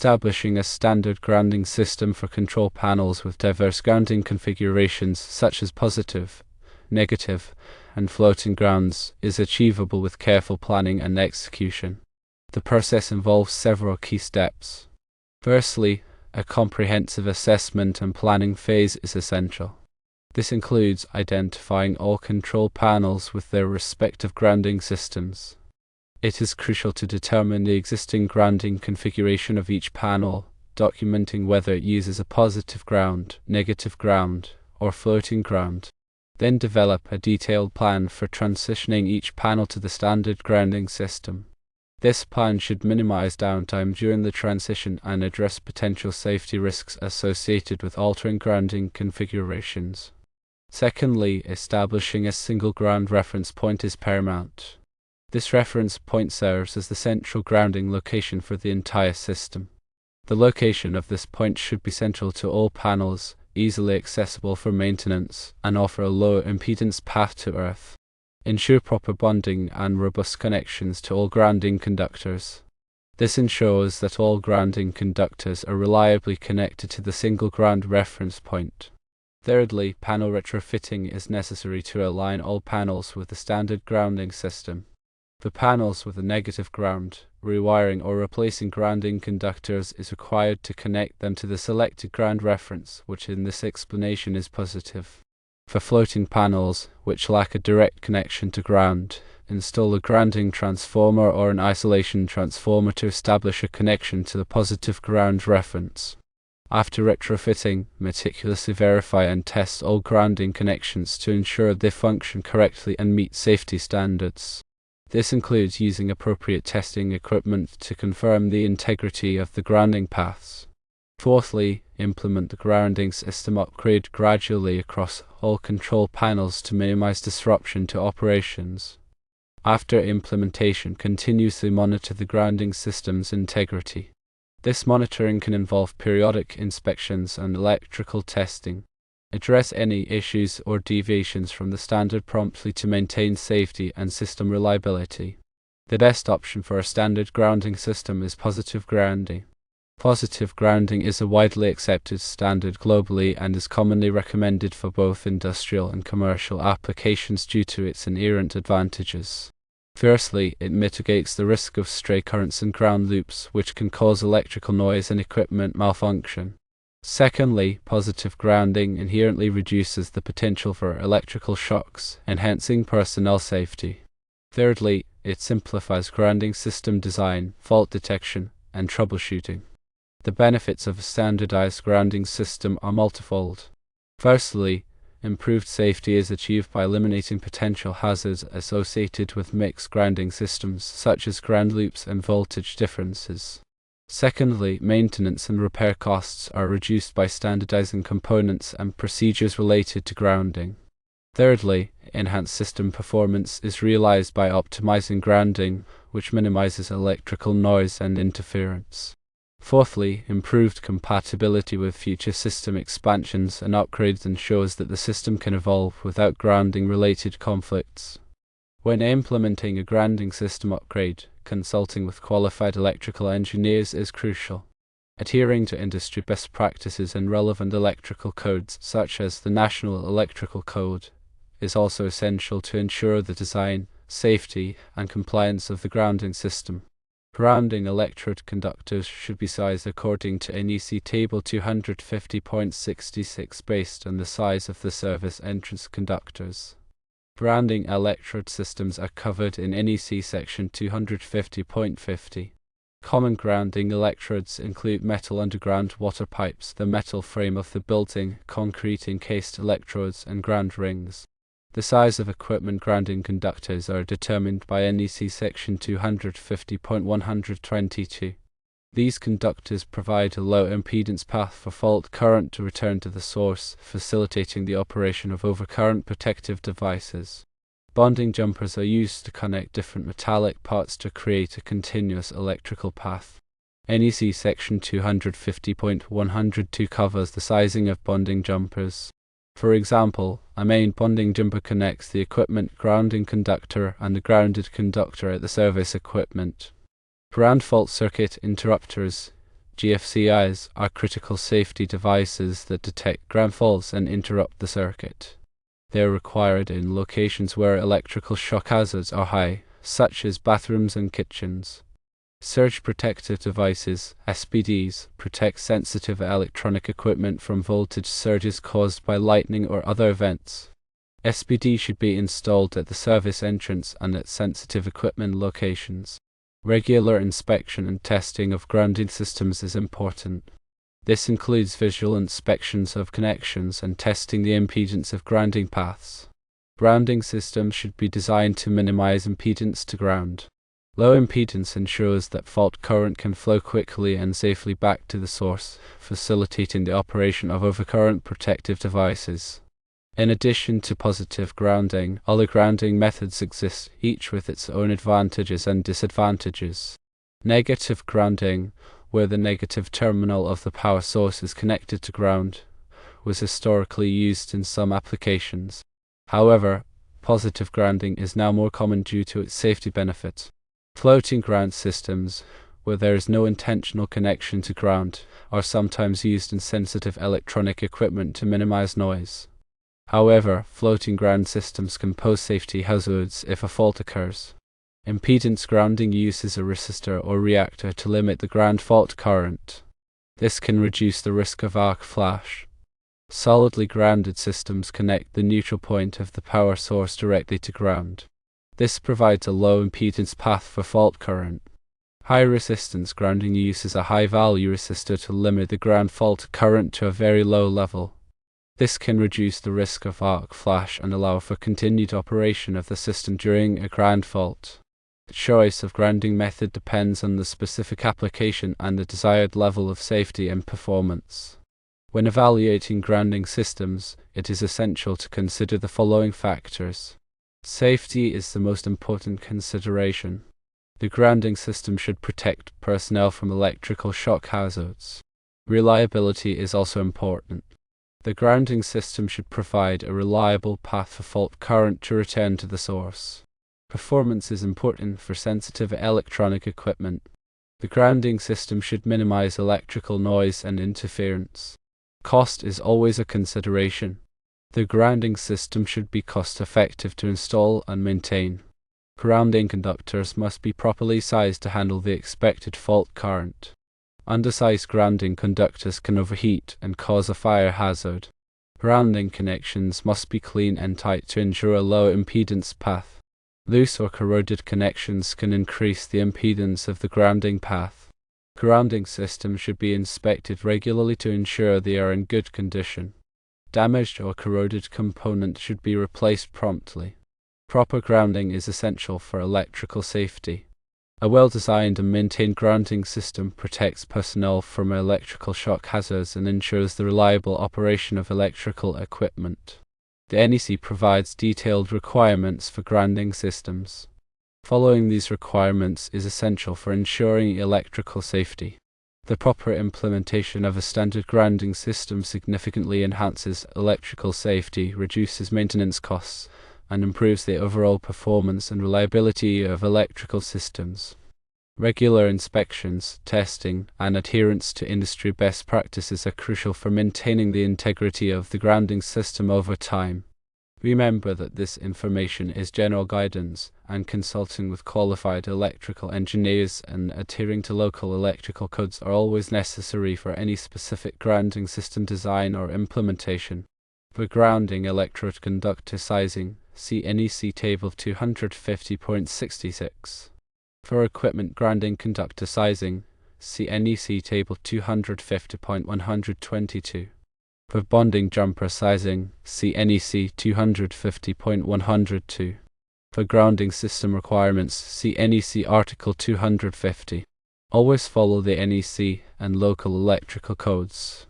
establishing a standard grounding system for control panels with diverse grounding configurations such as positive, negative, and floating grounds is achievable with careful planning and execution. The process involves several key steps. Firstly, a comprehensive assessment and planning phase is essential. This includes identifying all control panels with their respective grounding systems. It is crucial to determine the existing grounding configuration of each panel, documenting whether it uses a positive ground, negative ground, or floating ground. Then develop a detailed plan for transitioning each panel to the standard grounding system. This plan should minimize downtime during the transition and address potential safety risks associated with altering grounding configurations. Secondly, establishing a single ground reference point is paramount. This reference point serves as the central grounding location for the entire system. The location of this point should be central to all panels, easily accessible for maintenance, and offer a low impedance path to earth. Ensure proper bonding and robust connections to all grounding conductors. This ensures that all grounding conductors are reliably connected to the single ground reference point. Thirdly, panel retrofitting is necessary to align all panels with the standard grounding system. For panels with a negative ground, rewiring or replacing grounding conductors is required to connect them to the selected ground reference, which in this explanation is positive. For floating panels, which lack a direct connection to ground, install a grounding transformer or an isolation transformer to establish a connection to the positive ground reference. After retrofitting, meticulously verify and test all grounding connections to ensure they function correctly and meet safety standards. This includes using appropriate testing equipment to confirm the integrity of the grounding paths. Fourthly, implement the grounding system upgrade gradually across all control panels to minimize disruption to operations. After implementation, continuously monitor the grounding system's integrity. This monitoring can involve periodic inspections and electrical testing. Address any issues or deviations from the standard promptly to maintain safety and system reliability. The best option for a standard grounding system is positive grounding. Positive grounding is a widely accepted standard globally and is commonly recommended for both industrial and commercial applications due to its inherent advantages. Firstly, it mitigates the risk of stray currents and ground loops, which can cause electrical noise and equipment malfunction. Secondly, positive grounding inherently reduces the potential for electrical shocks, enhancing personnel safety. Thirdly, it simplifies grounding system design, fault detection, and troubleshooting. The benefits of a standardized grounding system are multifold. Firstly, improved safety is achieved by eliminating potential hazards associated with mixed grounding systems, such as ground loops and voltage differences. Secondly, maintenance and repair costs are reduced by standardizing components and procedures related to grounding. Thirdly, enhanced system performance is realized by optimizing grounding, which minimizes electrical noise and interference. Fourthly, improved compatibility with future system expansions and upgrades ensures that the system can evolve without grounding-related conflicts. When implementing a grounding system upgrade, consulting with qualified electrical engineers is crucial. Adhering to industry best practices and relevant electrical codes, such as the National Electrical Code, is also essential to ensure the design, safety, and compliance of the grounding system. Grounding electrode conductors should be sized according to NEC Table 250.66 based on the size of the service entrance conductors. Grounding electrode systems are covered in NEC Section 250.50. Common grounding electrodes include metal underground water pipes, the metal frame of the building, concrete encased electrodes, and ground rings. The size of equipment grounding conductors are determined by NEC Section 250.122. These conductors provide a low impedance path for fault current to return to the source, facilitating the operation of overcurrent protective devices. Bonding jumpers are used to connect different metallic parts to create a continuous electrical path. NEC Section 250.102 covers the sizing of bonding jumpers. For example, a main bonding jumper connects the equipment grounding conductor and the grounded conductor at the service equipment. Ground fault circuit interrupters GFCIs are critical safety devices that detect ground faults and interrupt the circuit. They are required in locations where electrical shock hazards are high, such as bathrooms and kitchens. Surge protective devices, SPDs, protect sensitive electronic equipment from voltage surges caused by lightning or other events. SPD should be installed at the service entrance and at sensitive equipment locations. Regular inspection and testing of grounding systems is important. This includes visual inspections of connections and testing the impedance of grounding paths. Grounding systems should be designed to minimize impedance to ground. Low impedance ensures that fault current can flow quickly and safely back to the source, facilitating the operation of overcurrent protective devices. In addition to positive grounding, other grounding methods exist, each with its own advantages and disadvantages. Negative grounding, where the negative terminal of the power source is connected to ground, was historically used in some applications. However, positive grounding is now more common due to its safety benefits. Floating ground systems, where there is no intentional connection to ground, are sometimes used in sensitive electronic equipment to minimize noise. However, floating ground systems can pose safety hazards if a fault occurs. Impedance grounding uses a resistor or reactor to limit the ground fault current. This can reduce the risk of arc flash. Solidly grounded systems connect the neutral point of the power source directly to ground. This provides a low impedance path for fault current. High resistance grounding uses a high-value resistor to limit the ground fault current to a very low level. This can reduce the risk of arc flash and allow for continued operation of the system during a ground fault. The choice of grounding method depends on the specific application and the desired level of safety and performance. When evaluating grounding systems, it is essential to consider the following factors. Safety is the most important consideration. The grounding system should protect personnel from electrical shock hazards. Reliability is also important. The grounding system should provide a reliable path for fault current to return to the source. Performance is important for sensitive electronic equipment. The grounding system should minimize electrical noise and interference. Cost is always a consideration. The grounding system should be cost-effective to install and maintain. Grounding conductors must be properly sized to handle the expected fault current. Undersized grounding conductors can overheat and cause a fire hazard. Grounding connections must be clean and tight to ensure a low impedance path. Loose or corroded connections can increase the impedance of the grounding path. Grounding systems should be inspected regularly to ensure they are in good condition. Damaged or corroded components should be replaced promptly. Proper grounding is essential for electrical safety. A well-designed and maintained grounding system protects personnel from electrical shock hazards and ensures the reliable operation of electrical equipment. The NEC provides detailed requirements for grounding systems. Following these requirements is essential for ensuring electrical safety. The proper implementation of a standard grounding system significantly enhances electrical safety, reduces maintenance costs, and improves the overall performance and reliability of electrical systems. Regular inspections, testing, and adherence to industry best practices are crucial for maintaining the integrity of the grounding system over time. Remember that this information is general guidance, and consulting with qualified electrical engineers and adhering to local electrical codes are always necessary for any specific grounding system design or implementation. For grounding electrode conductor sizing, see NEC Table 250.66. For equipment grounding conductor sizing, see NEC Table 250.122. For bonding jumper sizing, see NEC 250.102. For grounding system requirements, see NEC Article 250. Always follow the NEC and local electrical codes.